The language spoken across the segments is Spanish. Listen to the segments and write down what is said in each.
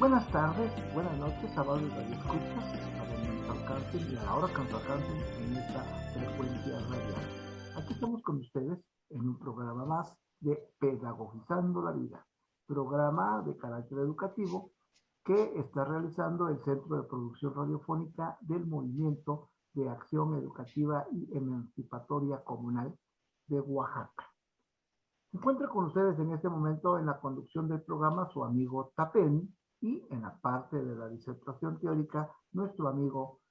Buenas tardes, buenas noches, amables radioescuchas, a donde nos alcancen y a la hora que nos alcancen en esta frecuencia radial. Aquí estamos con ustedes en un programa más de Pedagogizando la Vida, programa de carácter educativo que está realizando el Centro de Producción Radiofónica del Movimiento de Acción Educativa y Emancipatoria Comunal de Oaxaca. Se encuentra con ustedes en este momento en la conducción del programa su amigo Tapén y en la parte de la disertación teórica nuestro amigo,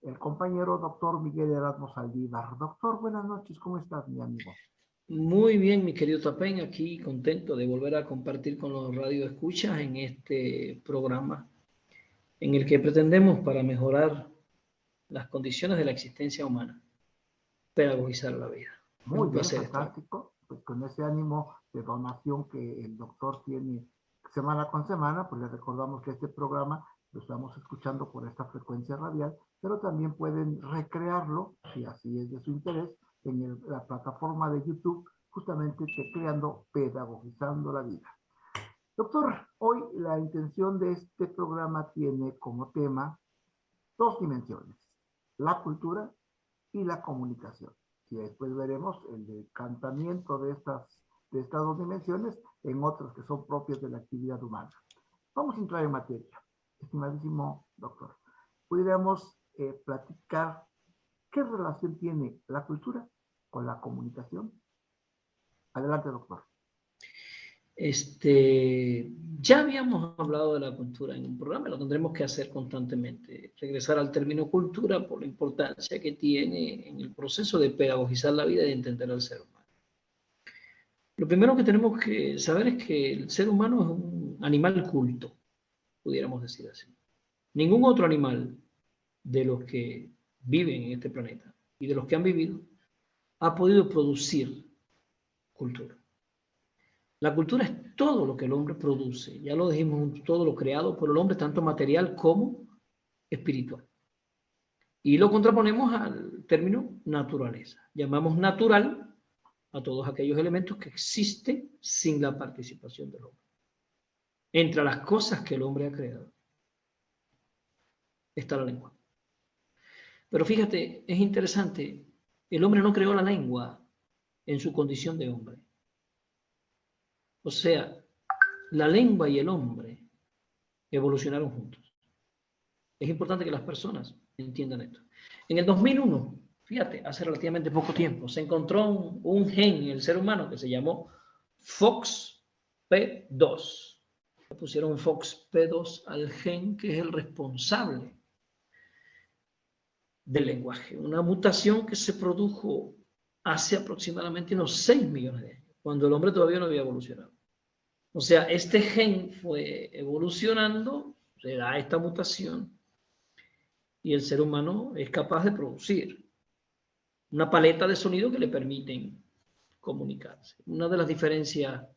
el compañero doctor Miguel Erasmo Saldívar. Doctor, buenas noches, ¿cómo estás, mi amigo? Muy bien, mi querido Tapén, aquí contento de volver a compartir con los radioescuchas en este programa en el que pretendemos para mejorar las condiciones de la existencia humana, pedagogizar la vida. Es Muy un bien, placer estar. fantástico. Pues con ese ánimo de donación que el doctor tiene semana con semana, pues les recordamos que este programa lo estamos escuchando por esta frecuencia radial, pero también pueden recrearlo, si así es de su interés, en la plataforma de YouTube, justamente creando Pedagogizando la Vida. Doctor, hoy la intención de este programa tiene como tema dos dimensiones, la cultura y la comunicación. Y después veremos el decantamiento de estas dos dimensiones en otras que son propias de la actividad humana. Vamos a entrar en materia. Estimadísimo doctor, pudiéramos platicar qué relación tiene la cultura con la comunicación. Adelante, doctor. Ya habíamos hablado de la cultura en un programa, lo tendremos que hacer constantemente. Regresar al término cultura por la importancia que tiene en el proceso de pedagogizar la vida y de entender al ser humano. Lo primero que tenemos que saber es que el ser humano es un animal culto, pudiéramos decir así. Ningún otro animal de los que viven en este planeta y de los que han vivido ha podido producir cultura. La cultura es todo lo que el hombre produce, ya lo dijimos, todo lo creado por el hombre, tanto material como espiritual. Y lo contraponemos al término naturaleza. Llamamos natural a todos aquellos elementos que existen sin la participación del hombre. Entre las cosas que el hombre ha creado está la lengua. Pero fíjate, es interesante, el hombre no creó la lengua en su condición de hombre. O sea, la lengua y el hombre evolucionaron juntos. Es importante que las personas entiendan esto. En el 2001, fíjate, hace relativamente poco tiempo, se encontró un gen en el ser humano que se llamó FOXP2. Le pusieron FOXP2 al gen que es el responsable del lenguaje. Una mutación que se produjo hace aproximadamente unos 6 millones de años, cuando el hombre todavía no había evolucionado. O sea, este gen fue evolucionando, se da esta mutación, y el ser humano es capaz de producir una paleta de sonidos que le permiten comunicarse. Una de las diferencias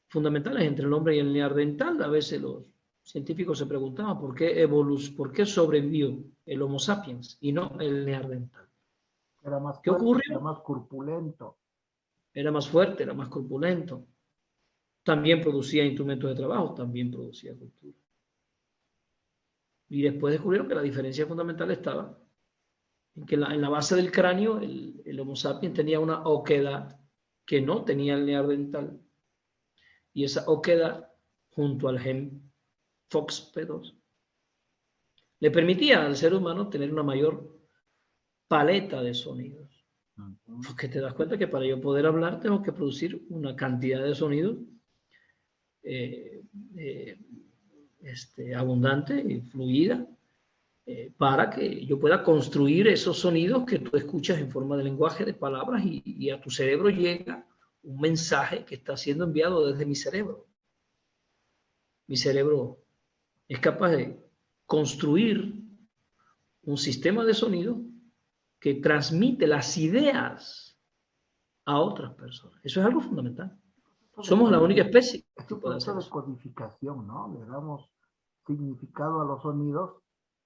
fundamentales entre el hombre y el neandertal, a veces los científicos se preguntaban por qué sobrevivió el Homo sapiens y no el neandertal. Era más ¿Qué fuerte, ocurrió? era más corpulento. Era más fuerte, era más corpulento. También producía instrumentos de trabajo, también producía cultura. Y después descubrieron que la diferencia fundamental estaba en que en la base del cráneo el Homo sapiens tenía una oquedad que no tenía el neandertal. Y esa oquedad, junto al gen FOXP2, le permitía al ser humano tener una mayor paleta de sonidos. Porque te das cuenta que para yo poder hablar tengo que producir una cantidad de sonidos abundante y fluida para que yo pueda construir esos sonidos que tú escuchas en forma de lenguaje, de palabras, y a tu cerebro llega un mensaje que está siendo enviado desde mi cerebro. Mi cerebro es capaz de construir un sistema de sonido que transmite las ideas a otras personas. Eso es algo fundamental. Somos la única especie Es que un puede proceso hacer de eso. codificación, ¿no? Le damos significado a los sonidos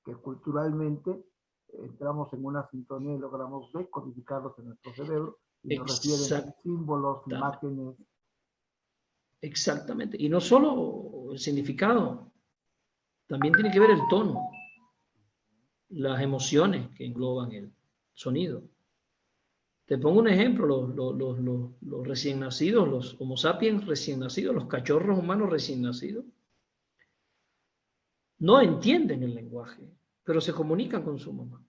que culturalmente entramos en una sintonía y logramos decodificarlos en nuestro cerebro y nos refieren símbolos, Exactamente. imágenes. Exactamente. Y no solo el significado, También tiene que ver el tono, las emociones que engloban el sonido. Te pongo un ejemplo, los recién nacidos, los Homo sapiens recién nacidos, los cachorros humanos recién nacidos, no entienden el lenguaje, pero se comunican con su mamá.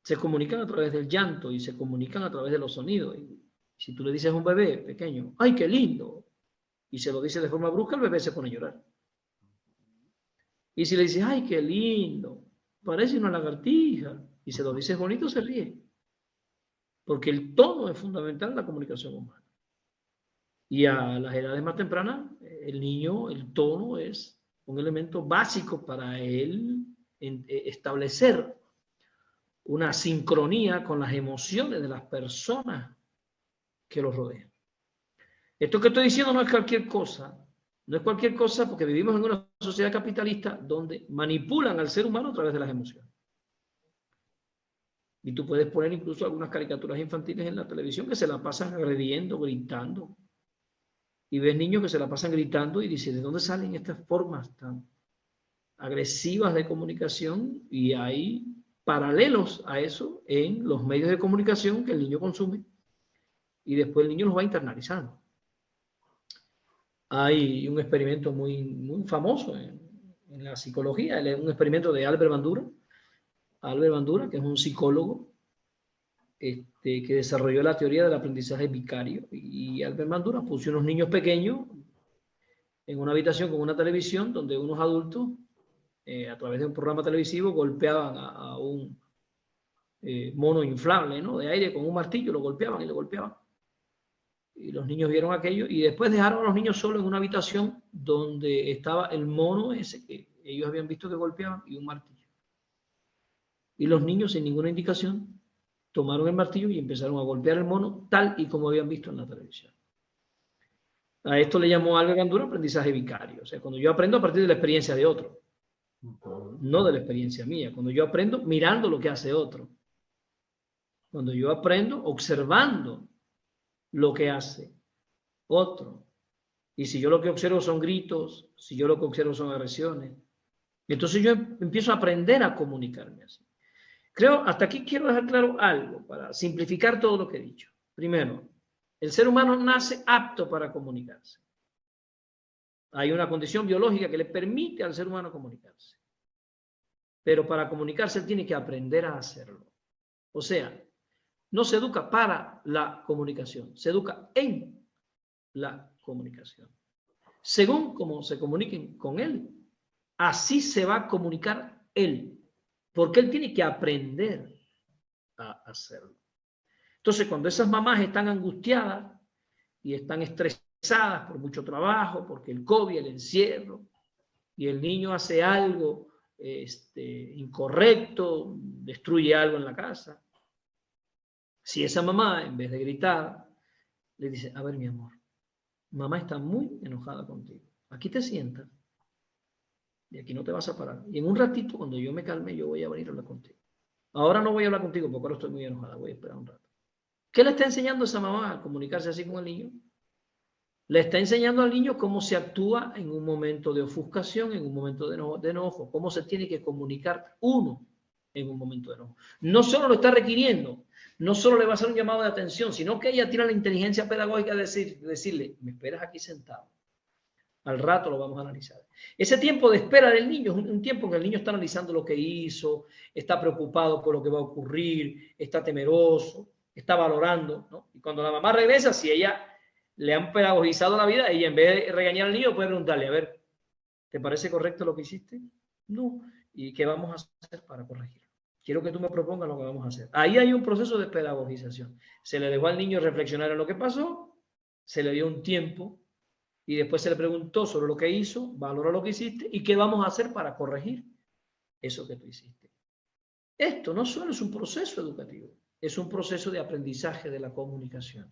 Se comunican a través del llanto y se comunican a través de los sonidos. Y si tú le dices a un bebé pequeño, ¡ay, qué lindo! Y se lo dice de forma brusca, el bebé se pone a llorar. Y si le dices, ¡ay, qué lindo! Parece una lagartija. Y se lo dices bonito, se ríe. Porque el tono es fundamental en la comunicación humana. Y a las edades más tempranas, el niño, el tono es un elemento básico para él establecer una sincronía con las emociones de las personas que lo rodean. Esto que estoy diciendo no es cualquier cosa. No es cualquier cosa porque vivimos en una sociedad capitalista donde manipulan al ser humano a través de las emociones. Y tú puedes poner incluso algunas caricaturas infantiles en la televisión que se la pasan agrediendo, gritando. Y ves niños que se la pasan gritando y dices, ¿de dónde salen estas formas tan agresivas de comunicación? Y hay paralelos a eso en los medios de comunicación que el niño consume y después el niño los va internalizando. Hay un experimento muy famoso en la psicología, un experimento de Albert Bandura. Albert Bandura, que es un psicólogo que desarrolló la teoría del aprendizaje vicario. Y Albert Bandura puso unos niños pequeños en una habitación con una televisión donde unos adultos, a través de un programa televisivo, golpeaban a un mono inflable, ¿no?, de aire con un martillo, lo golpeaban y lo golpeaban. Y los niños vieron aquello y después dejaron a los niños solos en una habitación donde estaba el mono ese que ellos habían visto que golpeaban y un martillo. Y los niños, sin ninguna indicación, tomaron el martillo y empezaron a golpear el mono tal y como habían visto en la televisión. A esto le llamó Albert Bandura aprendizaje vicario. O sea, cuando yo aprendo a partir de la experiencia de otro, no de la experiencia mía. Cuando yo aprendo mirando lo que hace otro. Cuando yo aprendo observando lo que hace otro. Y si yo lo que observo son gritos, si yo lo que observo son agresiones, entonces yo empiezo a aprender a comunicarme así. Creo, hasta aquí quiero dejar claro algo para simplificar todo lo que he dicho. Primero, el ser humano nace apto para comunicarse. Hay una condición biológica que le permite al ser humano comunicarse. Pero para comunicarse él tiene que aprender a hacerlo. O sea, no se educa para la comunicación, se educa en la comunicación. Según cómo se comuniquen con él, así se va a comunicar él, porque él tiene que aprender a hacerlo. Entonces, cuando esas mamás están angustiadas y están estresadas por mucho trabajo, porque el COVID, el encierro, y el niño hace algo incorrecto, destruye algo en la casa, si esa mamá, en vez de gritar, le dice, a ver, mi amor, mamá está muy enojada contigo. Aquí te sientas y aquí no te vas a parar. Y en un ratito, cuando yo me calme, yo voy a venir a hablar contigo. Ahora no voy a hablar contigo porque ahora estoy muy enojada. Voy a esperar un rato. ¿Qué le está enseñando esa mamá a comunicarse así con el niño? Le está enseñando al niño cómo se actúa en un momento de ofuscación, en un momento de enojo, cómo se tiene que comunicar uno en un momento de enojo. No solo lo está requiriendo, no solo le va a hacer un llamado de atención, sino que ella tiene la inteligencia pedagógica de decirle, me esperas aquí sentado. Al rato lo vamos a analizar. Ese tiempo de espera del niño es un tiempo en que el niño está analizando lo que hizo, está preocupado por lo que va a ocurrir, está temeroso, está valorando, ¿no? Y cuando la mamá regresa, si ella le han pedagogizado la vida, ella en vez de regañar al niño puede preguntarle, a ver, ¿te parece correcto lo que hiciste? No. ¿Y qué vamos a hacer para corregirlo? Quiero que tú me propongas lo que vamos a hacer. Ahí hay un proceso de pedagogización. Se le dejó al niño reflexionar en lo que pasó, se le dio un tiempo y después se le preguntó sobre lo que hizo, valoró lo que hiciste y qué vamos a hacer para corregir eso que tú hiciste. Esto no solo es un proceso educativo, es un proceso de aprendizaje de la comunicación.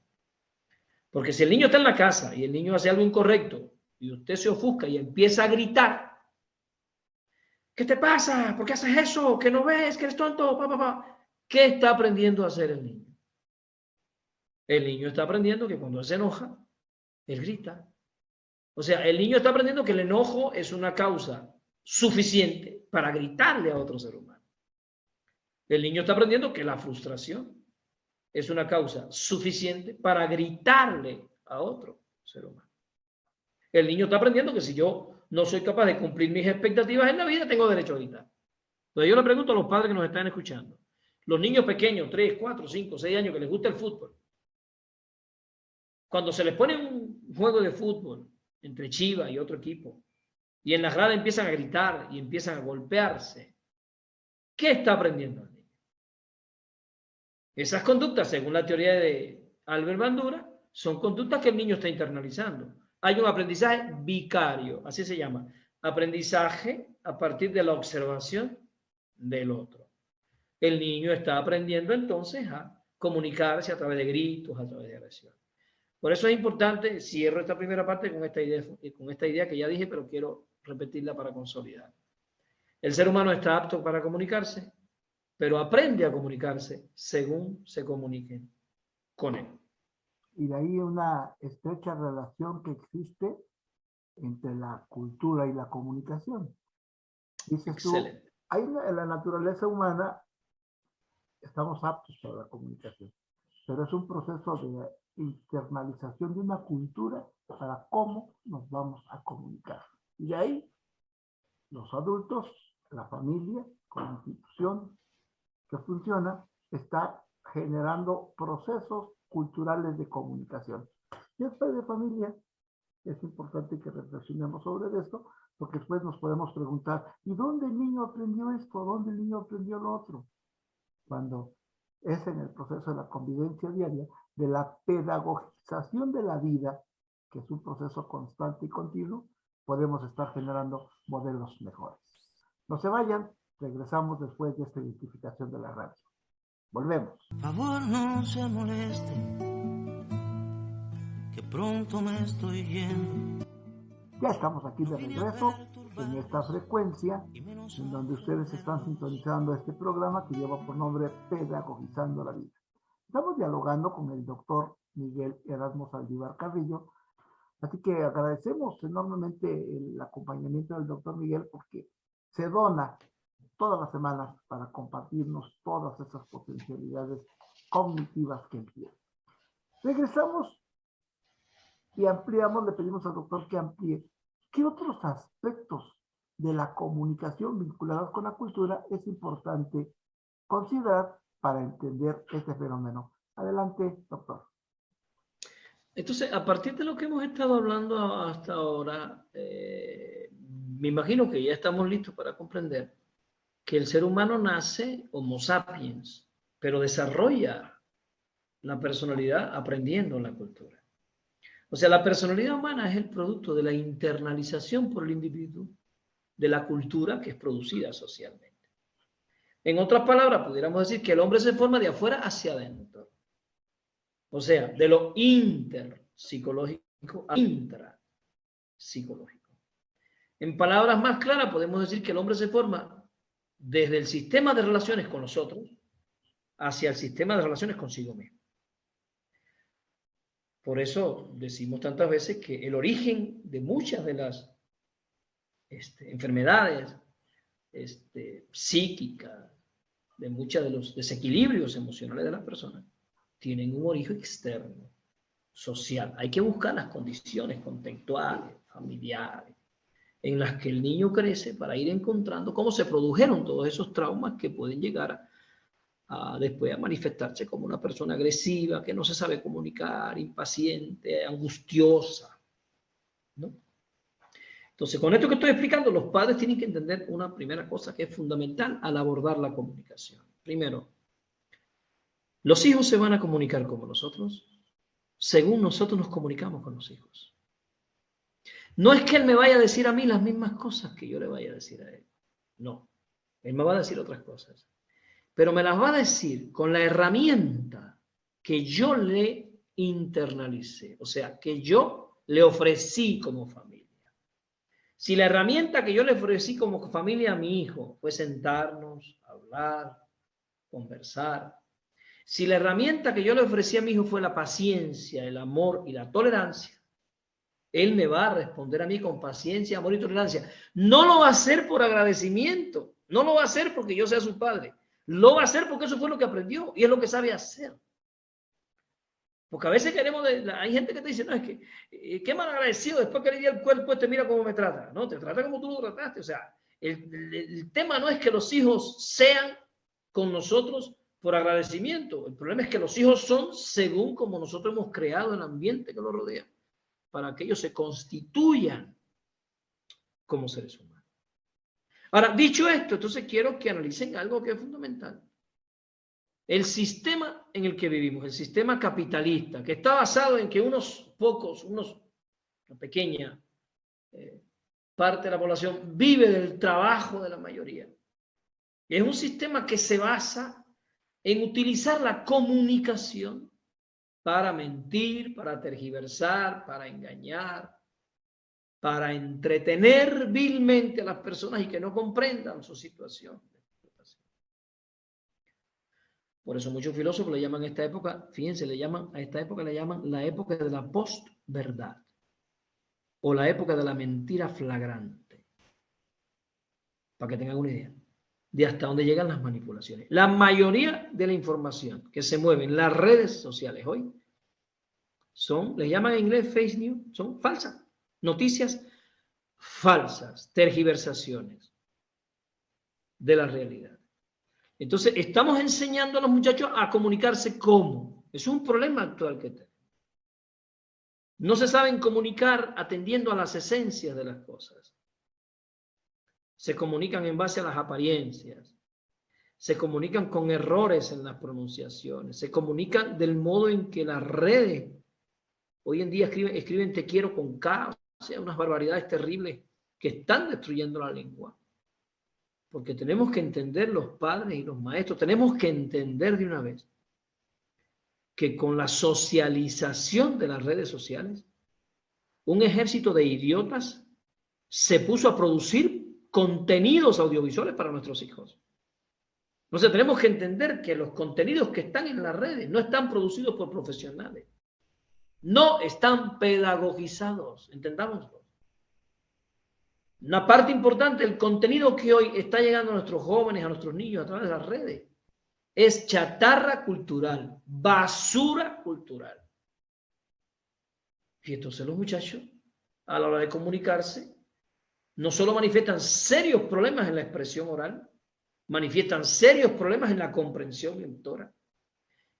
Porque si el niño está en la casa y el niño hace algo incorrecto y usted se ofusca y empieza a gritar, ¿qué te pasa? ¿Por qué haces eso? ¿Que no ves? ¿Que eres tonto? ¿Qué está aprendiendo a hacer el niño? El niño está aprendiendo que cuando se enoja, él grita. O sea, el niño está aprendiendo que el enojo es una causa suficiente para gritarle a otro ser humano. El niño está aprendiendo que la frustración es una causa suficiente para gritarle a otro ser humano. El niño está aprendiendo que si yo no soy capaz de cumplir mis expectativas en la vida, tengo derecho a gritar. Entonces yo le pregunto a los padres que nos están escuchando, los niños pequeños, 3, 4, 5, 6 años, que les gusta el fútbol, cuando se les pone un juego de fútbol entre Chivas y otro equipo, y en las gradas empiezan a gritar y empiezan a golpearse, ¿qué está aprendiendo el niño? Esas conductas, según la teoría de Albert Bandura, son conductas que el niño está internalizando. Hay un aprendizaje vicario, así se llama, aprendizaje a partir de la observación del otro. El niño está aprendiendo entonces a comunicarse a través de gritos, a través de agresión. Por eso es importante, cierro esta primera parte con esta idea que ya dije, pero quiero repetirla para consolidar. El ser humano está apto para comunicarse, pero aprende a comunicarse según se comuniquen con él. Y de ahí una estrecha relación que existe entre la cultura y la comunicación. Dices Excelente. Tú, en la naturaleza humana estamos aptos para la comunicación, pero es un proceso de internalización de una cultura para cómo nos vamos a comunicar. Y de ahí los adultos, la familia, como institución que funciona, está generando procesos culturales de comunicación. Y después de familia, es importante que reflexionemos sobre esto, porque después nos podemos preguntar, ¿y dónde el niño aprendió esto? ¿Dónde el niño aprendió lo otro? Cuando es en el proceso de la convivencia diaria, de la pedagogización de la vida, que es un proceso constante y continuo, podemos estar generando modelos mejores. No se vayan, regresamos después de esta identificación de la radio. Volvemos. Por favor, no se moleste, que pronto me estoy yendo. Ya estamos aquí de regreso en esta frecuencia en donde ustedes están sintonizando este programa que lleva por nombre Pedagogizando la Vida. Estamos dialogando con el doctor Miguel Erasmo Saldívar Carrillo, así que agradecemos enormemente el acompañamiento del doctor Miguel porque se dona todas las semanas para compartirnos todas esas potencialidades cognitivas que él tiene. Regresamos y ampliamos, le pedimos al doctor que amplíe qué otros aspectos de la comunicación vinculados con la cultura es importante considerar para entender este fenómeno. Adelante, doctor. Entonces, a partir de lo que hemos estado hablando hasta ahora, me imagino que ya estamos listos para comprender que el ser humano nace Homo sapiens, pero desarrolla la personalidad aprendiendo la cultura. O sea, la personalidad humana es el producto de la internalización por el individuo de la cultura que es producida socialmente. En otras palabras, pudiéramos decir que el hombre se forma de afuera hacia adentro. O sea, de lo interpsicológico a intrapsicológico. En palabras más claras, podemos decir que el hombre se forma desde el sistema de relaciones con los otros hacia el sistema de relaciones consigo mismo. Por eso decimos tantas veces que el origen de muchas de las enfermedades psíquicas, de muchos de los desequilibrios emocionales de las personas, tienen un origen externo, social. Hay que buscar las condiciones contextuales, familiares, en las que el niño crece para ir encontrando cómo se produjeron todos esos traumas que pueden llegar después a manifestarse como una persona agresiva, que no se sabe comunicar, impaciente, angustiosa, ¿no? Entonces, con esto que estoy explicando, los padres tienen que entender una primera cosa que es fundamental al abordar la comunicación. Primero, los hijos se van a comunicar como nosotros, según nosotros nos comunicamos con los hijos. No es que él me vaya a decir a mí las mismas cosas que yo le vaya a decir a él. No, él me va a decir otras cosas. Pero me las va a decir con la herramienta que yo le internalicé, o sea, que yo le ofrecí como familia. Si la herramienta que yo le ofrecí como familia a mi hijo fue sentarnos, hablar, conversar, si la herramienta que yo le ofrecí a mi hijo fue la paciencia, el amor y la tolerancia, Él me va a responder a mí con paciencia, amor y tolerancia. No lo va a hacer por agradecimiento. No lo va a hacer porque yo sea su padre. Lo va a hacer porque eso fue lo que aprendió y es lo que sabe hacer. Porque a veces hay gente que te dice, no, es que qué mal agradecido, después que le di el cuerpo, te mira cómo me trata. No, te trata como tú lo trataste. O sea, el tema no es que los hijos sean con nosotros por agradecimiento. El problema es que los hijos son según como nosotros hemos creado el ambiente que los rodea, para que ellos se constituyan como seres humanos. Ahora, dicho esto, entonces quiero que analicen algo que es fundamental. El sistema en el que vivimos, el sistema capitalista, que está basado en que unos pocos, una pequeña parte de la población vive del trabajo de la mayoría. Y es un sistema que se basa en utilizar la comunicación para mentir, para tergiversar, para engañar, para entretener vilmente a las personas y que no comprendan su situación. Por eso muchos filósofos le llaman a esta época, fíjense, a esta época le llaman la época de la postverdad o la época de la mentira flagrante. Para que tengan una idea de hasta dónde llegan las manipulaciones. La mayoría de la información que se mueve en las redes sociales hoy le llaman en inglés fake news, son falsas, noticias falsas, tergiversaciones de la realidad. Entonces, estamos enseñando a los muchachos a comunicarse cómo. Es un problema actual que tenemos. No se saben comunicar atendiendo a las esencias de las cosas. Se comunican en base a las apariencias. Se comunican con errores en las pronunciaciones. Se comunican del modo en que las redes hoy en día escriben te quiero con K, o sea, unas barbaridades terribles que están destruyendo la lengua. Porque tenemos que entender los padres y los maestros, tenemos que entender de una vez que con la socialización de las redes sociales, un ejército de idiotas se puso a producir contenidos audiovisuales para nuestros hijos. Entonces tenemos que entender que los contenidos que están en las redes no están producidos por profesionales, no están pedagogizados, entendámoslo. Una parte importante del contenido que hoy está llegando a nuestros jóvenes, a nuestros niños a través de las redes, es chatarra cultural, basura cultural. Y entonces los muchachos, a la hora de comunicarse, no solo manifiestan serios problemas en la expresión oral, manifiestan serios problemas en la comprensión lectora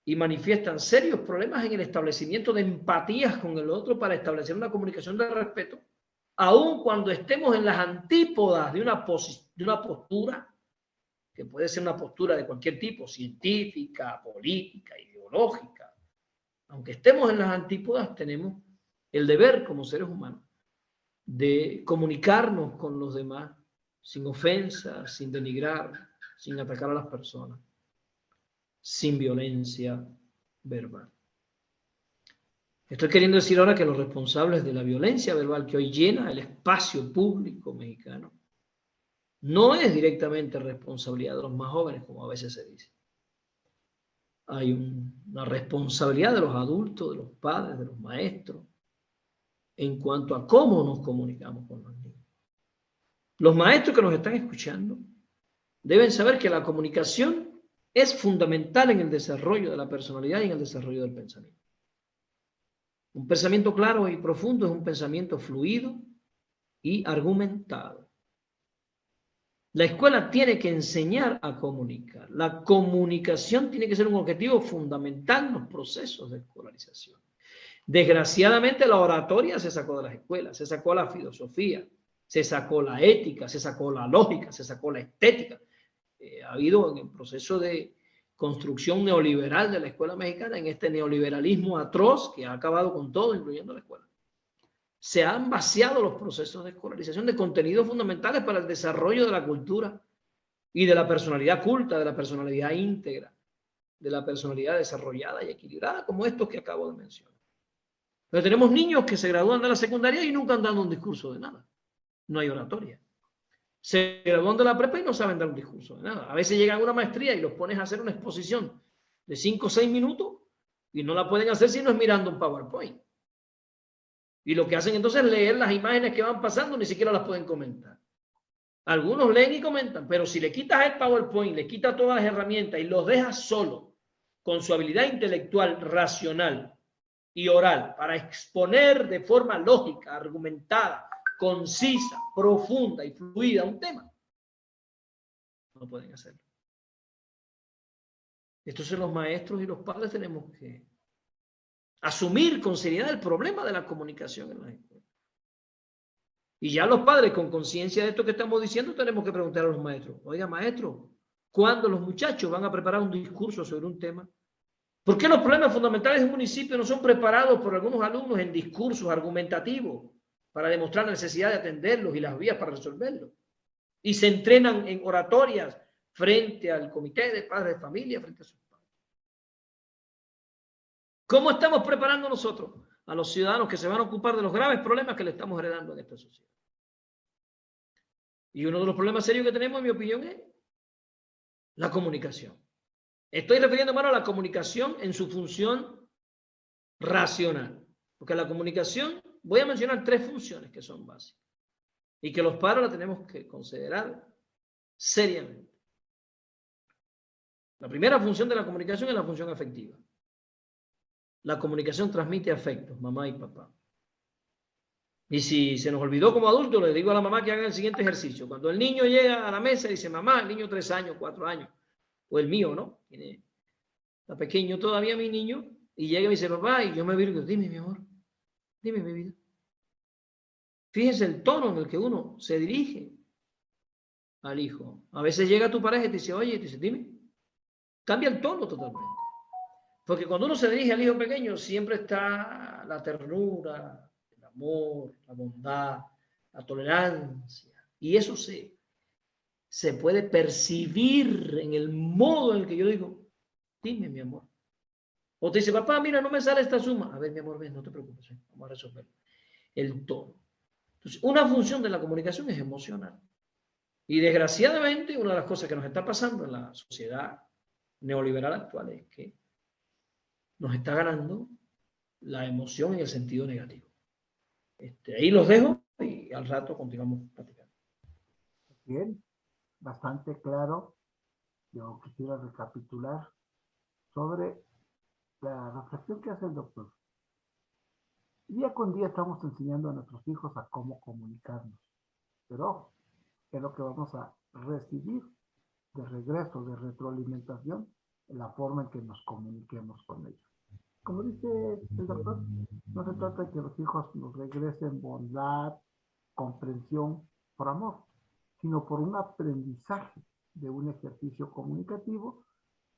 y manifiestan serios problemas en el establecimiento de empatías con el otro para establecer una comunicación de respeto, aun cuando estemos en las antípodas de una postura, que puede ser una postura de cualquier tipo, científica, política, ideológica. Aunque estemos en las antípodas, tenemos el deber como seres humanos de comunicarnos con los demás sin ofensa, sin denigrar, sin atacar a las personas, sin violencia verbal. Estoy queriendo decir ahora que los responsables de la violencia verbal que hoy llena el espacio público mexicano no es directamente responsabilidad de los más jóvenes, como a veces se dice. Hay una responsabilidad de los adultos, de los padres, de los maestros, en cuanto a cómo nos comunicamos con los niños. Los maestros que nos están escuchando deben saber que la comunicación es fundamental en el desarrollo de la personalidad y en el desarrollo del pensamiento. Un pensamiento claro y profundo es un pensamiento fluido y argumentado. La escuela tiene que enseñar a comunicar. La comunicación tiene que ser un objetivo fundamental en los procesos de escolarización. Desgraciadamente la oratoria se sacó de las escuelas, se sacó la filosofía, se sacó la ética, se sacó la lógica, se sacó la estética. Ha habido en el proceso de construcción neoliberal de la escuela mexicana, en este neoliberalismo atroz que ha acabado con todo, incluyendo la escuela. Se han vaciado los procesos de escolarización de contenidos fundamentales para el desarrollo de la cultura y de la personalidad culta, de la personalidad íntegra, de la personalidad desarrollada y equilibrada, como estos que acabo de mencionar. Pero tenemos niños que se gradúan de la secundaria y nunca han dado un discurso de nada. No hay oratoria. Se gradúan de la prepa y no saben dar un discurso de nada. A veces llegan a una maestría y los pones a hacer una exposición de 5 o 6 minutos y no la pueden hacer si no es mirando un PowerPoint. Y lo que hacen entonces es leer las imágenes que van pasando, ni siquiera las pueden comentar. Algunos leen y comentan, pero si le quitas el PowerPoint, le quitas todas las herramientas y los dejas solo con su habilidad intelectual, racional y oral para exponer de forma lógica, argumentada, concisa, profunda y fluida un tema, no pueden hacerlo. Entonces los maestros y los padres tenemos que asumir con seriedad el problema de la comunicación en las escuelas. Y ya los padres, con conciencia de esto que estamos diciendo, tenemos que preguntar a los maestros, oiga, maestro, ¿cuándo los muchachos van a preparar un discurso sobre un tema? ¿Por qué los problemas fundamentales de un municipio no son preparados por algunos alumnos en discursos argumentativos para demostrar la necesidad de atenderlos y las vías para resolverlos? Y se entrenan en oratorias frente al comité de padres de familia, frente a sus padres. ¿Cómo estamos preparando nosotros a los ciudadanos que se van a ocupar de los graves problemas que le estamos heredando en esta sociedad? Y uno de los problemas serios que tenemos, en mi opinión, es la comunicación. Estoy refiriéndome ahora a la comunicación en su función racional. Porque la comunicación, voy a mencionar 3 funciones que son básicas y que los padres la tenemos que considerar seriamente. La primera función de la comunicación es la función afectiva. La comunicación transmite afectos, mamá y papá. Y si se nos olvidó como adultos, le digo a la mamá que haga el siguiente ejercicio. Cuando el niño llega a la mesa y dice, mamá, el niño 3 años, 4 años, o el mío, ¿no? Está pequeño todavía mi niño, y llega y me dice, papá, y yo me virgo, dime, mi amor, dime, mi vida. Fíjense el tono en el que uno se dirige al hijo. A veces llega tu pareja y te dice, oye, te dice, dime. Cambia el tono totalmente. Porque cuando uno se dirige al hijo pequeño, siempre está la ternura, el amor, la bondad, la tolerancia. Y eso se puede percibir en el modo en el que yo digo, dime, mi amor. O te dice, papá, mira, no me sale esta suma. A ver, mi amor, ven, no te preocupes, vamos a resolverlo. El tono. Entonces, una función de la comunicación es emocional. Y desgraciadamente, una de las cosas que nos está pasando en la sociedad neoliberal actual es que nos está ganando la emoción en el sentido negativo. Ahí los dejo y al rato continuamos platicando. Bien, bastante claro. Yo quisiera recapitular sobre la reflexión que hace el doctor. Día con día estamos enseñando a nuestros hijos a cómo comunicarnos, pero es lo que vamos a recibir de regreso, de retroalimentación, en la forma en que nos comuniquemos con ellos. Como dice el doctor, no se trata de que los hijos nos regresen bondad, comprensión por amor, sino por un aprendizaje de un ejercicio comunicativo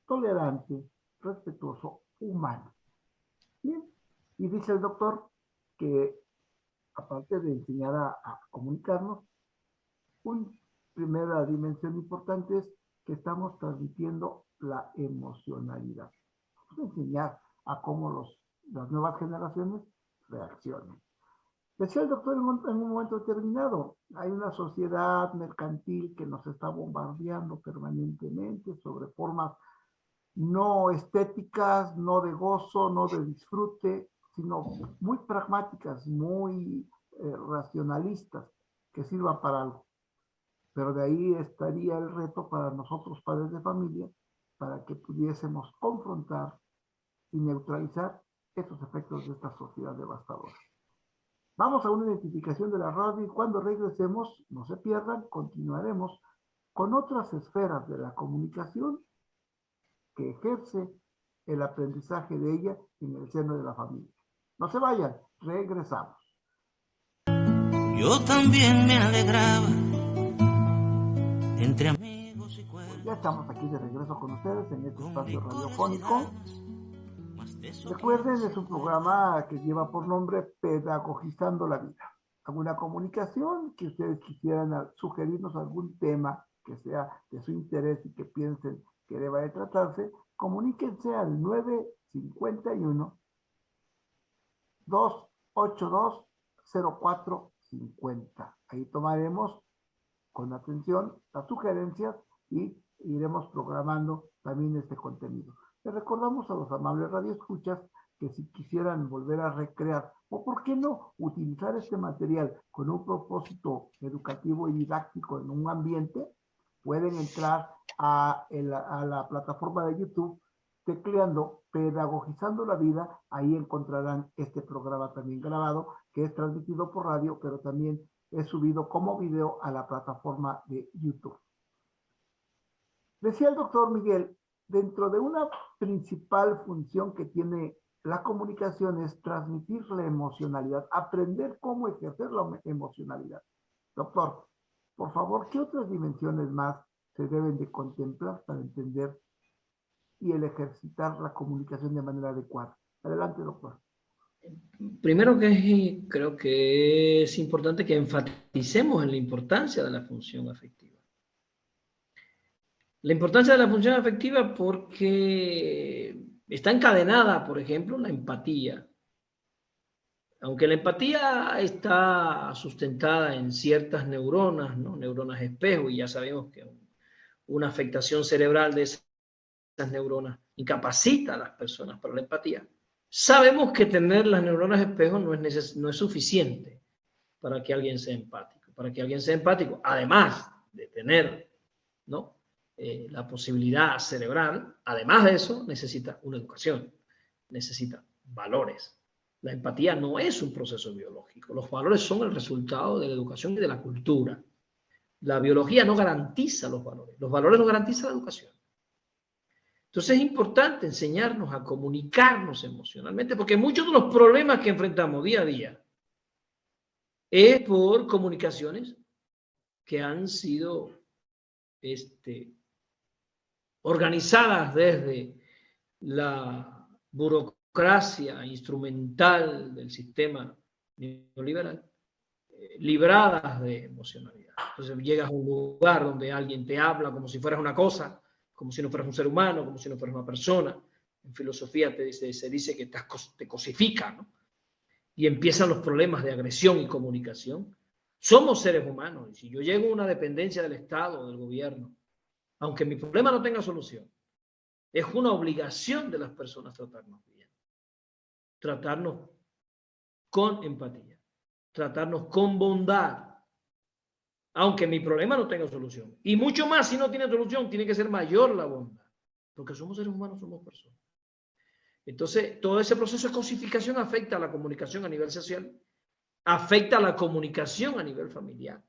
tolerante, respetuoso, humano. Bien, y dice el doctor que aparte de enseñar a comunicarnos, una primera dimensión importante es que estamos transmitiendo la emocionalidad. Vamos a enseñar a cómo las nuevas generaciones reaccionan. Decía el doctor en un momento determinado, hay una sociedad mercantil que nos está bombardeando permanentemente sobre formas no estéticas, no de gozo, no de disfrute, sino muy pragmáticas, muy racionalistas, que sirvan para algo. Pero de ahí estaría el reto para nosotros, padres de familia, para que pudiésemos confrontar y neutralizar esos efectos de esta sociedad devastadora. Vamos a una identificación de la radio y cuando regresemos, no se pierdan, continuaremos con otras esferas de la comunicación que ejerce el aprendizaje de ella en el seno de la familia. No se vayan, regresamos. Yo también me alegraba entre amigos y cuerpos. Pues ya estamos aquí de regreso con ustedes en este espacio radiofónico. Recuerden, es un programa que lleva por nombre Pedagogizando la Vida. ¿Alguna comunicación que ustedes quisieran sugerirnos, algún tema que sea de su interés y que piensen que deba de tratarse? Comuníquense al 951-282-0450. Ahí tomaremos con atención las sugerencias y iremos programando también este contenido. Les recordamos a los amables radioescuchas que si quisieran volver a recrear, o por qué no utilizar este material con un propósito educativo y didáctico en un ambiente, pueden entrar a la plataforma de YouTube tecleando Pedagogizando la Vida. Ahí encontrarán este programa también grabado, que es transmitido por radio, pero también es subido como video a la plataforma de YouTube. Decía el doctor Miguel, dentro de una principal función que tiene la comunicación es transmitir la emocionalidad, aprender cómo ejercer la emocionalidad. Doctor, por favor, ¿qué otras dimensiones más se deben de contemplar para entender y el ejercitar la comunicación de manera adecuada? Adelante, doctor. Primero creo que es importante que enfaticemos en la importancia de la función afectiva. La importancia de la función afectiva porque está encadenada, por ejemplo, en la empatía. Aunque la empatía está sustentada en ciertas neuronas, ¿no? Neuronas espejo, y ya sabemos que una afectación cerebral de esas neuronas incapacita a las personas para la empatía. Sabemos que tener las neuronas espejo no es suficiente para que alguien sea empático. Para que alguien sea empático, además de tener, ¿no?, la posibilidad cerebral, además de eso, necesita una educación, necesita valores. La empatía no es un proceso biológico. Los valores son el resultado de la educación y de la cultura. La biología no garantiza los valores. Los valores no garantizan la educación. Entonces es importante enseñarnos a comunicarnos emocionalmente, porque muchos de los problemas que enfrentamos día a día es por comunicaciones que han sido organizadas desde la burocracia instrumental del sistema neoliberal, libradas de emocionalidad. Entonces llegas a un lugar donde alguien te habla como si fueras una cosa, como si no fueras un ser humano, como si no fueras una persona. En filosofía se dice que te cosifica, ¿no? Y empiezan los problemas de agresión y comunicación. Somos seres humanos, y si yo llego a una dependencia del Estado o del gobierno, aunque mi problema no tenga solución, es una obligación de las personas tratarnos bien, tratarnos con empatía, tratarnos con bondad, aunque mi problema no tenga solución. Y mucho más si no tiene solución, tiene que ser mayor la bondad, porque somos seres humanos, somos personas. Entonces, todo ese proceso de cosificación afecta a la comunicación a nivel social, afecta a la comunicación a nivel familiar.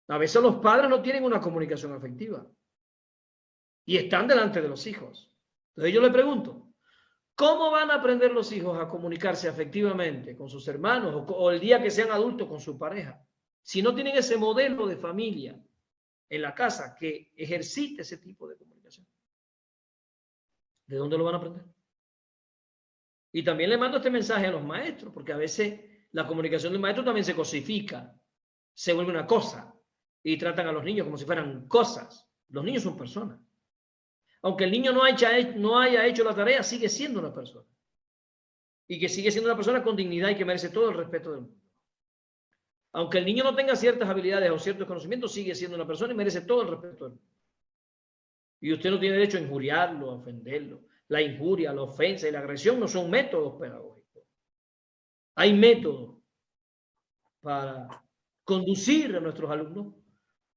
A veces los padres no tienen una comunicación afectiva y están delante de los hijos. Entonces yo le pregunto, ¿cómo van a aprender los hijos a comunicarse afectivamente con sus hermanos o el día que sean adultos con su pareja? Si no tienen ese modelo de familia en la casa que ejercite ese tipo de comunicación. ¿De dónde lo van a aprender? Y también le mando este mensaje a los maestros, porque a veces la comunicación del maestro también se cosifica, se vuelve una cosa, y tratan a los niños como si fueran cosas. Los niños son personas. Aunque el niño no haya hecho la tarea, sigue siendo una persona. Y que sigue siendo una persona con dignidad y que merece todo el respeto del mundo. Aunque el niño no tenga ciertas habilidades o ciertos conocimientos, sigue siendo una persona y merece todo el respeto del mundo. Y usted no tiene derecho a injuriarlo, a ofenderlo. La injuria, la ofensa y la agresión no son métodos pedagógicos. Hay métodos para conducir a nuestros alumnos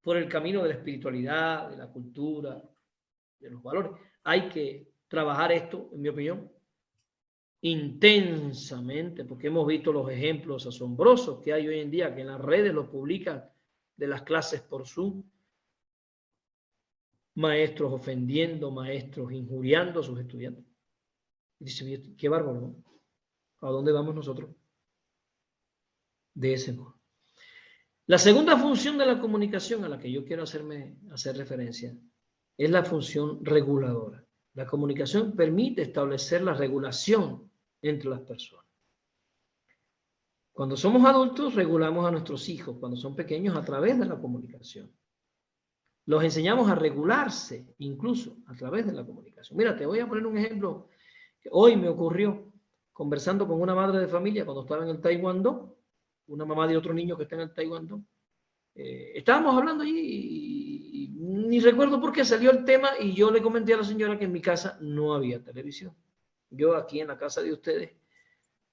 por el camino de la espiritualidad, de la cultura, de los valores. Hay que trabajar esto, en mi opinión, intensamente, porque hemos visto los ejemplos asombrosos que hay hoy en día, que en las redes los publican, de las clases por Zoom, maestros ofendiendo, maestros injuriando a sus estudiantes. Y dice, qué bárbaro, ¿no? ¿A dónde vamos nosotros? De ese modo. La segunda función de la comunicación a la que yo quiero hacer referencia es la función reguladora. La comunicación permite establecer la regulación entre las personas. Cuando somos adultos, regulamos a nuestros hijos, cuando son pequeños, a través de la comunicación. Los enseñamos a regularse, incluso a través de la comunicación. Mira, te voy a poner un ejemplo que hoy me ocurrió conversando con una madre de familia cuando estaba en el Taekwondo, una mamá de otro niño que está en el Taekwondo. Estábamos hablando allí y ni recuerdo por qué salió el tema y yo le comenté a la señora que en mi casa no había televisión. Yo aquí en la casa de ustedes,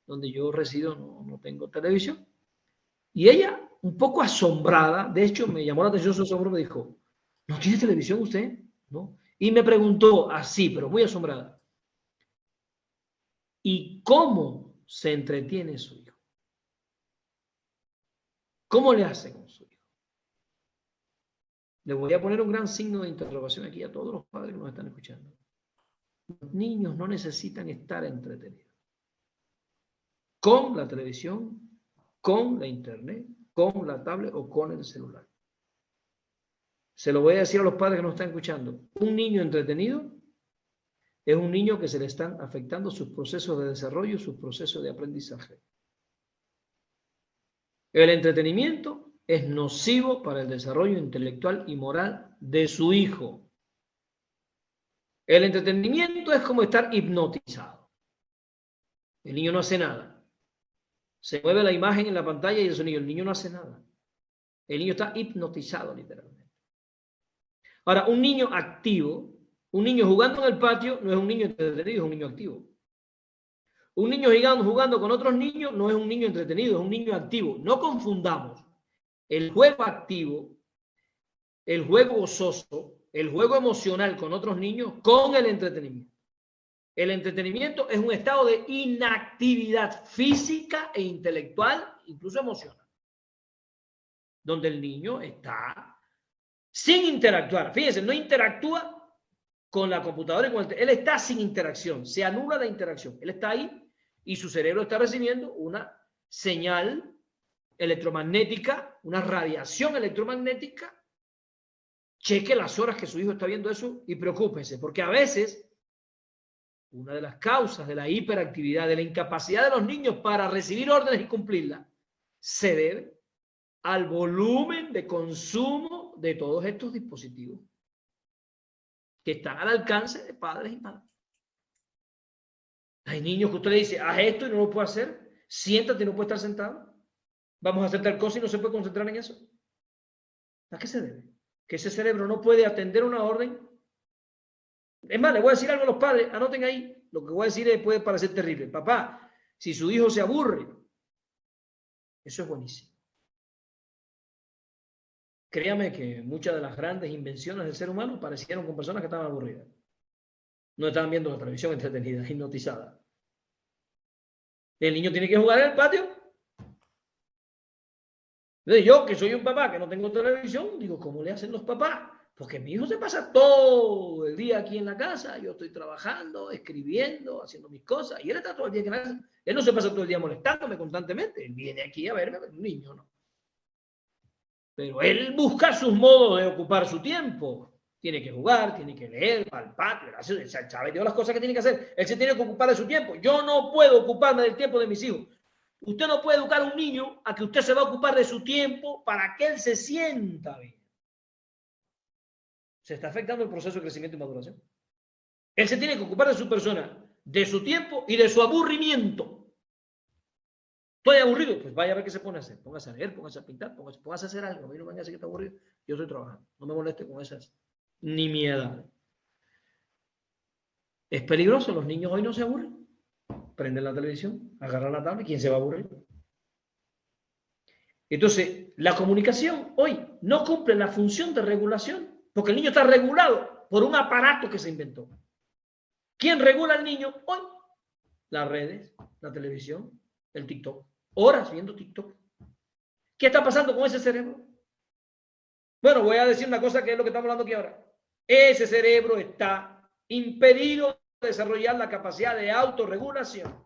donde yo resido, no tengo televisión. Y ella, un poco asombrada, de hecho me llamó la atención su asombro, me dijo, ¿no tiene televisión usted? ¿No? Y me preguntó así, pero muy asombrada, ¿y cómo se entretiene su hijo? ¿Cómo le hace con su hijo? Le voy a poner un gran signo de interrogación aquí a todos los padres que nos están escuchando. Los niños no necesitan estar entretenidos con la televisión, con la internet, con la tablet o con el celular. Se lo voy a decir a los padres que nos están escuchando. Un niño entretenido es un niño que se le están afectando sus procesos de desarrollo, sus procesos de aprendizaje. El entretenimiento es nocivo para el desarrollo intelectual y moral de su hijo. El entretenimiento es como estar hipnotizado. El niño no hace nada. Se mueve la imagen en la pantalla y el sonido. El niño no hace nada. El niño está hipnotizado literalmente. Ahora, un niño activo, un niño jugando en el patio no es un niño entretenido, es un niño activo. Un niño jugando con otros niños no es un niño entretenido, es un niño activo. No confundamos el juego activo, el juego gozoso, el juego emocional con otros niños con el entretenimiento. El entretenimiento es un estado de inactividad física e intelectual, incluso emocional, donde el niño está sin interactuar. Fíjense, no interactúa con la computadora y con él está sin interacción, se anula la interacción. Él está ahí y su cerebro está recibiendo una señal electromagnética, una radiación electromagnética. Cheque las horas que su hijo está viendo eso y preocúpense, porque a veces una de las causas de la hiperactividad, de la incapacidad de los niños para recibir órdenes y cumplirlas, se debe al volumen de consumo de todos estos dispositivos que están al alcance de padres y madres. Hay niños que usted le dice, haz esto y no lo puede hacer, siéntate y no puede estar sentado, vamos a hacer tal cosa y no se puede concentrar en eso. ¿A qué se debe? Que ese cerebro no puede atender una orden. Es más, le voy a decir algo a los padres, anoten ahí, lo que voy a decir puede parecer terrible. Papá, si su hijo se aburre, eso es buenísimo. Créame que muchas de las grandes invenciones del ser humano parecieron con personas que estaban aburridas. No estaban viendo la televisión entretenida, hipnotizada. El niño tiene que jugar en el patio. Entonces yo, que soy un papá que no tengo televisión, digo, ¿cómo le hacen los papás? Porque mi hijo se pasa todo el día aquí en la casa, yo estoy trabajando, escribiendo, haciendo mis cosas, y él está todo el día aquí en la casa. Él no se pasa todo el día molestándome constantemente, él viene aquí a verme, un niño, ¿no? Pero él busca sus modos de ocupar su tiempo. Tiene que jugar, tiene que leer, al patio, sabe todas las cosas que tiene que hacer. Él se tiene que ocupar de su tiempo. Yo no puedo ocuparme del tiempo de mis hijos. Usted no puede educar a un niño a que usted se va a ocupar de su tiempo para que él se sienta bien. Se está afectando el proceso de crecimiento y maduración. Él se tiene que ocupar de su persona, de su tiempo y de su aburrimiento. Estoy aburrido, pues vaya a ver qué se pone a hacer. Póngase a leer, póngase a pintar, póngase a hacer algo. A mí no me van a decir que está aburrido. Yo estoy trabajando. No me moleste con esas nimiedades. Es peligroso. Los niños hoy no se aburren. Prenden la televisión, agarran la tablet. ¿Quién se va a aburrir? Entonces, la comunicación hoy no cumple la función de regulación porque el niño está regulado por un aparato que se inventó. ¿Quién regula al niño hoy? Las redes, la televisión, el TikTok. Horas viendo TikTok. ¿Qué está pasando con ese cerebro? Bueno, voy a decir una cosa que es lo que estamos hablando aquí ahora. Ese cerebro está impedido de desarrollar la capacidad de autorregulación,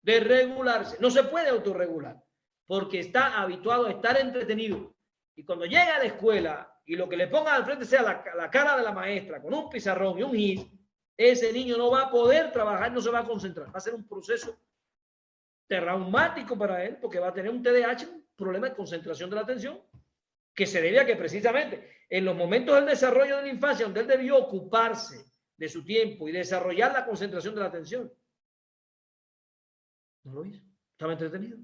de regularse. No se puede autorregular porque está habituado a estar entretenido. Y cuando llega a la escuela y lo que le pongan al frente sea la cara de la maestra con un pizarrón y un gis, ese niño no va a poder trabajar, no se va a concentrar. Va a ser un proceso traumático para él porque va a tener un TDAH, un problema de concentración de la atención, que se debe a que precisamente en los momentos del desarrollo de la infancia donde él debió ocuparse de su tiempo y desarrollar la concentración de la atención, no lo hizo, estaba entretenido.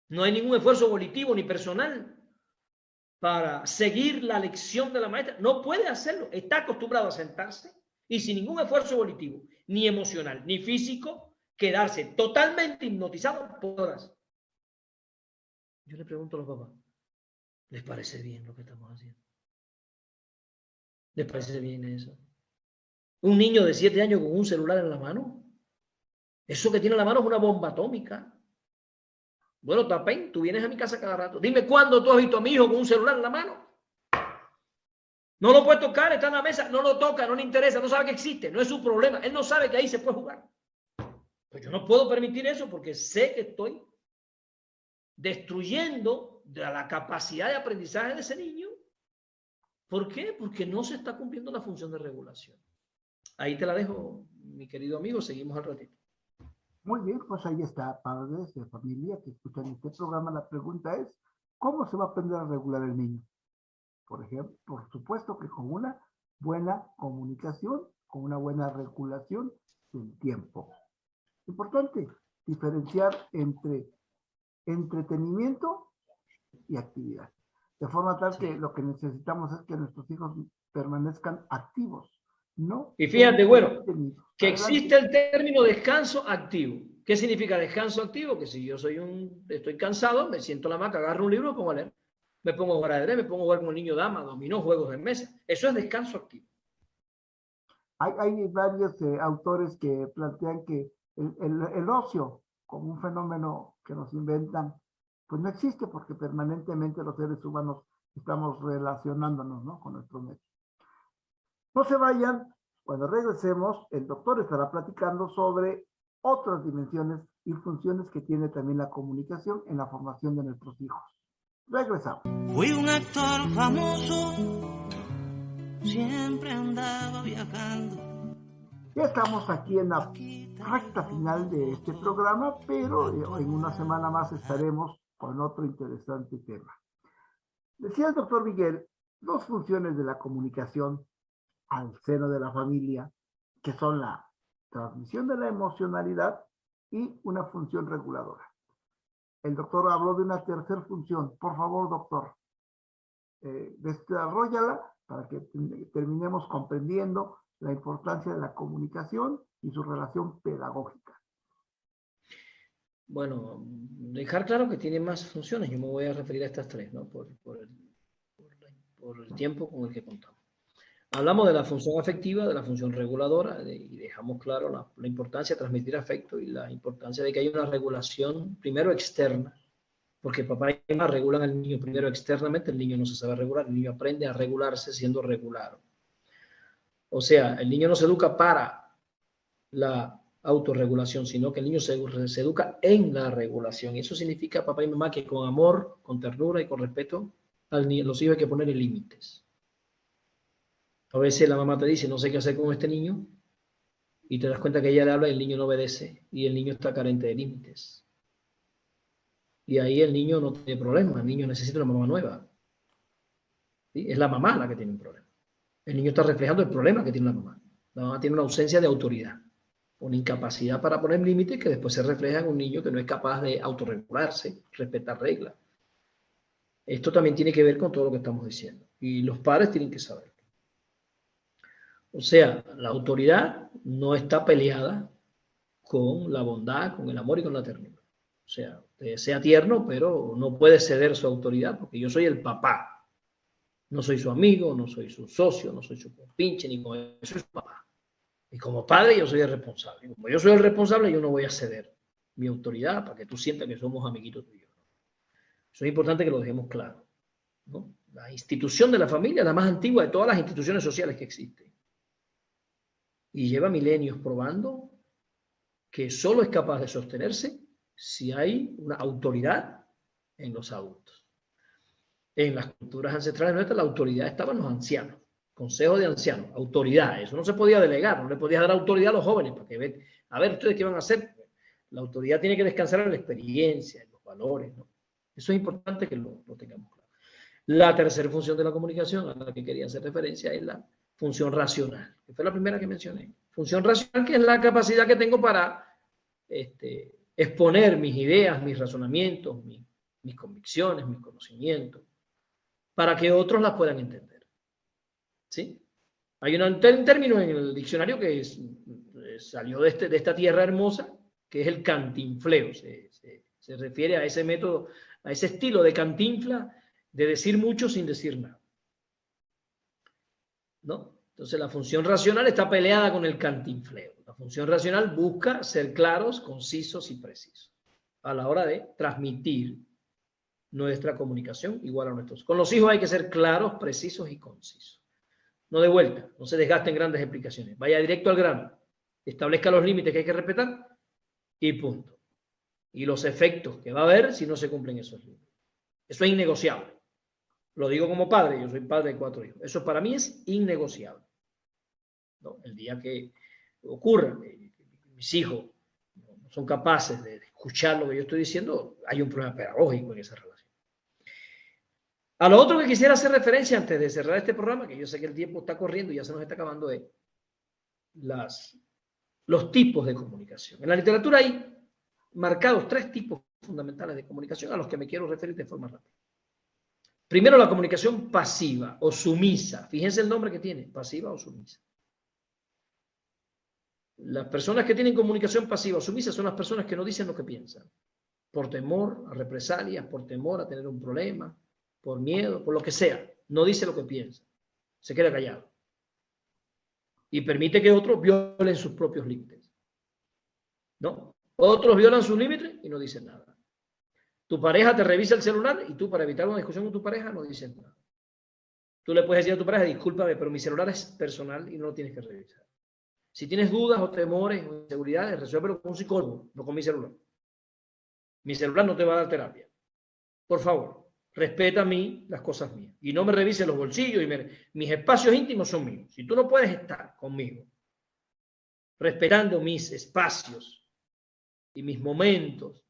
No hay ningún esfuerzo volitivo ni personal para seguir la lección de la maestra. No puede hacerlo, está acostumbrado a sentarse y sin ningún esfuerzo volitivo, ni emocional, ni físico, quedarse totalmente hipnotizado por horas. Yo le pregunto a los papás, ¿les parece bien lo que estamos haciendo? ¿Les parece bien eso? Un niño de 7 años con un celular en la mano. Eso que tiene en la mano es una bomba atómica. Bueno, Tapén, tú vienes a mi casa cada rato. Dime cuándo tú has visto a mi hijo con un celular en la mano. No lo puede tocar, está en la mesa, no lo toca, no le interesa, no sabe que existe, no es su problema. Él no sabe que ahí se puede jugar. Pues yo no puedo permitir eso porque sé que estoy destruyendo la capacidad de aprendizaje de ese niño. ¿Por qué? Porque no se está cumpliendo la función de regulación. Ahí te la dejo, mi querido amigo, seguimos al ratito. Muy bien, pues ahí está, padres de familia que escuchan este programa. La pregunta es, ¿cómo se va a aprender a regular el niño? Por ejemplo, por supuesto que con una buena comunicación, con una buena regulación del tiempo. Importante diferenciar entre entretenimiento y actividad. De forma tal que lo que necesitamos es que nuestros hijos permanezcan activos, ¿no? Y fíjate, bueno, que Adelante. existe el término descanso activo. ¿Qué significa descanso activo? Que si yo estoy cansado, me siento en la hamaca, agarro un libro y me pongo a leer. Me pongo a jugar ajedrez, me pongo a jugar con el niño dama, dominó, juegos de mesa. Eso es descanso activo. Hay varios autores que plantean que el ocio como un fenómeno que nos inventan, pues no existe porque permanentemente los seres humanos estamos relacionándonos, ¿no?, con nuestro medio. No se vayan, cuando regresemos, el doctor estará platicando sobre otras dimensiones y funciones que tiene también la comunicación en la formación de nuestros hijos. Regresamos. Fui un actor famoso, siempre andaba viajando. Ya estamos aquí en la recta final de este programa, pero en una semana más estaremos con otro interesante tema. Decía el doctor Miguel, dos funciones de la comunicación al seno de la familia, que son la transmisión de la emocionalidad y una función reguladora. El doctor habló de una tercera función. Por favor, doctor, desarróllala para que terminemos comprendiendo la importancia de la comunicación y su relación pedagógica. Bueno, dejar claro que tiene más funciones. Yo me voy a referir a estas tres, ¿no? Por el tiempo con el que contamos. Hablamos de la función afectiva, de la función reguladora, y dejamos claro la importancia de transmitir afecto y la importancia de que haya una regulación, primero externa, porque papá y mamá regulan al niño primero externamente, el niño no se sabe regular, el niño aprende a regularse siendo regulado. O sea, el niño no se educa para la autorregulación, sino que el niño se educa en la regulación. Y eso significa, papá y mamá, que con amor, con ternura y con respeto a los hijos hay que ponerle límites. A veces la mamá te dice, no sé qué hacer con este niño, y te das cuenta que ella le habla y el niño no obedece, y el niño está carente de límites. Y ahí el niño no tiene problema, el niño necesita una mamá nueva. ¿Sí? Es la mamá la que tiene un problema. El niño está reflejando el problema que tiene la mamá. La mamá tiene una ausencia de autoridad, una incapacidad para poner límites que después se refleja en un niño que no es capaz de autorregularse, respetar reglas. Esto también tiene que ver con todo lo que estamos diciendo. Y los padres tienen que saberlo. O sea, la autoridad no está peleada con la bondad, con el amor y con la ternura. O sea, sea tierno, pero no puede ceder su autoridad porque yo soy el papá. No soy su amigo, no soy su socio, no soy su compinche, ni como yo soy su papá. Y como padre yo soy el responsable. Y como yo soy el responsable, yo no voy a ceder mi autoridad para que tú sientas que somos amiguitos tuyos. Eso es importante que lo dejemos claro, ¿no? La institución de la familia es la más antigua de todas las instituciones sociales que existen. Y lleva milenios probando que solo es capaz de sostenerse si hay una autoridad en los adultos. En las culturas ancestrales nuestras, la autoridad estaba en los ancianos, consejo de ancianos, autoridad. Eso no se podía delegar, no le podía dar autoridad a los jóvenes para que vean, a ver, ustedes qué van a hacer. La autoridad tiene que descansar en la experiencia, en los valores, ¿no? Eso es importante que lo tengamos claro. La tercera función de la comunicación, a la que quería hacer referencia, es la función racional, que fue la primera que mencioné. Función racional, que es la capacidad que tengo para exponer mis ideas, mis razonamientos, mis convicciones, mis conocimientos, para que otros las puedan entender. ¿Sí? Hay un término en el diccionario que salió de esta tierra hermosa, que es el cantinfleo. Se refiere a ese método, a ese estilo de Cantinflas, de decir mucho sin decir nada, ¿no? Entonces la función racional está peleada con el cantinfleo. La función racional busca ser claros, concisos y precisos a la hora de transmitir nuestra comunicación igual a nuestros. Con los hijos hay que ser claros, precisos y concisos. No de vuelta, no se desgasten grandes explicaciones. Vaya directo al grano, establezca los límites que hay que respetar y punto. Y los efectos que va a haber si no se cumplen esos límites. Eso es innegociable. Lo digo como padre, yo soy padre de 4 hijos. Eso para mí es innegociable, ¿no? El día que ocurra, mis hijos no son capaces de escuchar lo que yo estoy diciendo, hay un problema pedagógico en esa relación. A lo otro que quisiera hacer referencia antes de cerrar este programa, que yo sé que el tiempo está corriendo y ya se nos está acabando, es los tipos de comunicación. En la literatura hay marcados 3 tipos fundamentales de comunicación a los que me quiero referir de forma rápida. Primero, la comunicación pasiva o sumisa. Fíjense el nombre que tiene, pasiva o sumisa. Las personas que tienen comunicación pasiva o sumisa son las personas que no dicen lo que piensan, por temor a represalias, por temor a tener un problema, por miedo, por lo que sea. No dice lo que piensa, se queda callado y permite que otros violen sus propios límites, ¿no? Otros violan sus límites y no dicen nada. Tu pareja te revisa el celular y tú, para evitar una discusión con tu pareja, no dices nada. Tú le puedes decir a tu pareja, discúlpame, pero mi celular es personal y no lo tienes que revisar. Si tienes dudas o temores o inseguridades, resuélvelo con un psicólogo, no con mi celular. Mi celular no te va a dar terapia. Por favor, respeta a mí las cosas mías. Y no me revises los bolsillos. Mis espacios íntimos son míos. Si tú no puedes estar conmigo respetando mis espacios y mis momentos,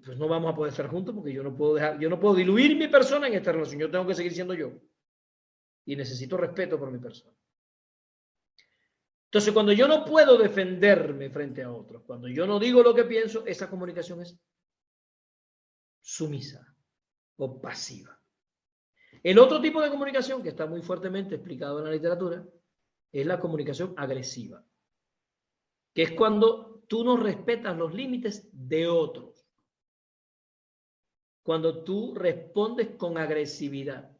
pues no vamos a poder estar juntos, porque yo no puedo diluir mi persona en esta relación. Yo tengo que seguir siendo yo. Y necesito respeto por mi persona. Entonces, cuando yo no puedo defenderme frente a otros, cuando yo no digo lo que pienso, esa comunicación es sumisa o pasiva. El otro tipo de comunicación, que está muy fuertemente explicado en la literatura, es la comunicación agresiva, que es cuando tú no respetas los límites de otros, cuando tú respondes con agresividad,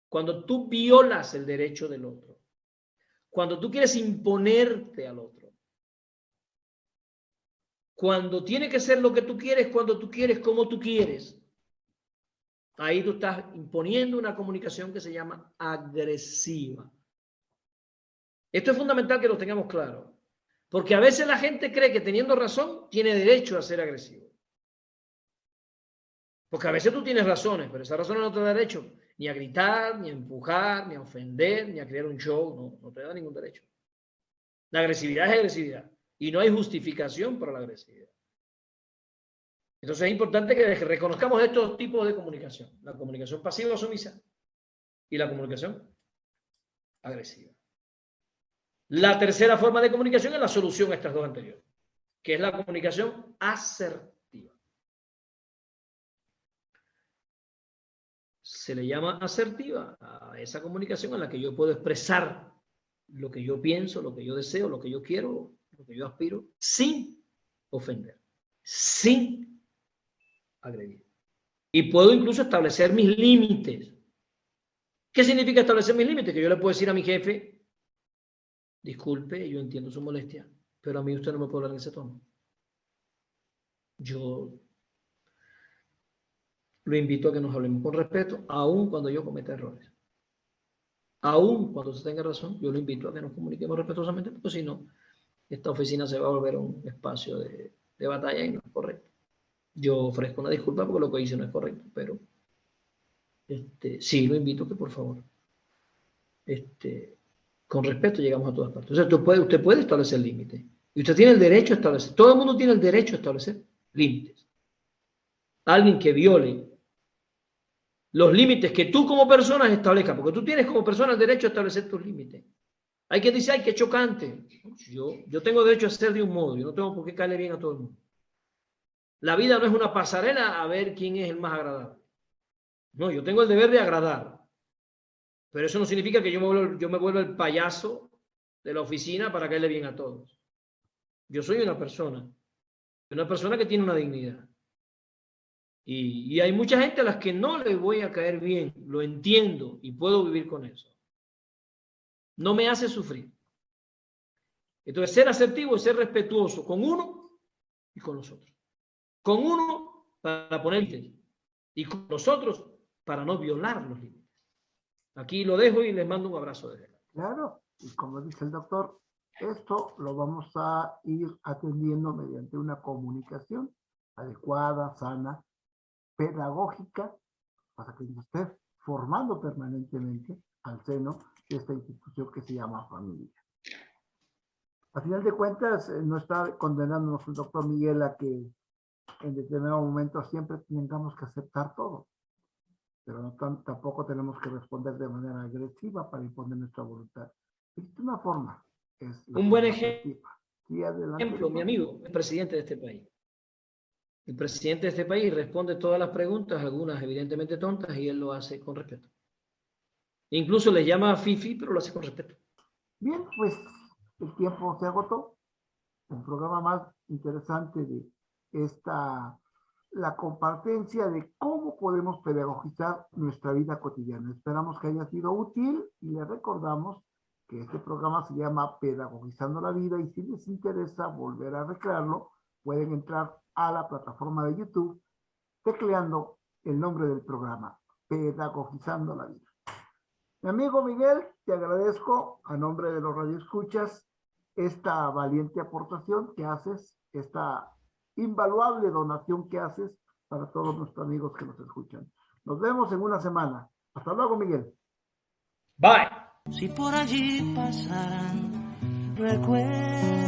cuando tú violas el derecho del otro, cuando tú quieres imponerte al otro, cuando tiene que ser lo que tú quieres, cuando tú quieres, como tú quieres. Ahí tú estás imponiendo una comunicación que se llama agresiva. Esto es fundamental que lo tengamos claro, porque a veces la gente cree que teniendo razón tiene derecho a ser agresivo. Porque a veces tú tienes razones, pero esa razón no te da derecho ni a gritar, ni a empujar, ni a ofender, ni a crear un show. No te da ningún derecho. La agresividad es agresividad y no hay justificación para la agresividad. Entonces es importante que reconozcamos estos tipos de comunicación: la comunicación pasiva o sumisa y la comunicación agresiva. La tercera forma de comunicación es la solución a estas dos anteriores, que es la comunicación asertiva. Se le llama asertiva a esa comunicación en la que yo puedo expresar lo que yo pienso, lo que yo deseo, lo que yo quiero, lo que yo aspiro, sin ofender, sin agredir. Y puedo incluso establecer mis límites. ¿Qué significa establecer mis límites? Que yo le puedo decir a mi jefe: disculpe, yo entiendo su molestia, pero a mí usted no me puede hablar en ese tono. Yo lo invito a que nos hablemos con respeto, aun cuando yo cometa errores. Aun cuando se tenga razón, yo lo invito a que nos comuniquemos respetuosamente, porque si no, esta oficina se va a volver un espacio de batalla y no es correcto. Yo ofrezco una disculpa porque lo que hice no es correcto, pero sí lo invito a que, por favor, con respeto llegamos a todas partes. O sea, usted puede establecer límites. Y usted tiene el derecho a establecer. Todo el mundo tiene el derecho a establecer límites. Alguien que viole los límites que tú como persona establezcas, porque tú tienes como persona el derecho a establecer tus límites. Hay que decir: ay, qué chocante. Yo tengo derecho a ser de un modo, yo no tengo por qué caerle bien a todo el mundo. La vida no es una pasarela a ver quién es el más agradable. No, yo tengo el deber de agradar. Pero eso no significa que yo me vuelva el payaso de la oficina para caerle bien a todos. Yo soy una persona que tiene una dignidad. Y hay mucha gente a las que no le voy a caer bien, lo entiendo y puedo vivir con eso. No me hace sufrir. Entonces, ser asertivo es ser respetuoso con uno y con los otros. Con uno para poner límites y con los otros para no violar los límites. Aquí lo dejo y les mando un abrazo desde acá. Claro, y como dice el doctor, esto lo vamos a ir atendiendo mediante una comunicación adecuada, sana, pedagógica, para que nos esté formando permanentemente al seno de esta institución que se llama familia. A final de cuentas, no está condenándonos el doctor Miguel a que en determinado momento siempre tengamos que aceptar todo, pero no tampoco tenemos que responder de manera agresiva para imponer nuestra voluntad. Existe una forma. Es un buen ejemplo, sí, adelante, mi amigo, el presidente de este país. El presidente de este país responde todas las preguntas, algunas evidentemente tontas, y él lo hace con respeto. Incluso le llama a Fifi, pero lo hace con respeto. Bien, pues el tiempo se agotó. Un programa más interesante de la compartencia de cómo podemos pedagogizar nuestra vida cotidiana. Esperamos que haya sido útil y les recordamos que este programa se llama Pedagogizando la Vida y si les interesa volver a recrearlo, pueden entrar a la plataforma de YouTube tecleando el nombre del programa, Pedagogizando la Vida. Mi amigo Miguel, te agradezco a nombre de los radioescuchas esta valiente aportación que haces, esta invaluable donación que haces para todos nuestros amigos que nos escuchan. Nos vemos en una semana. Hasta luego, Miguel. Bye. Si por allí pasaran recuerdos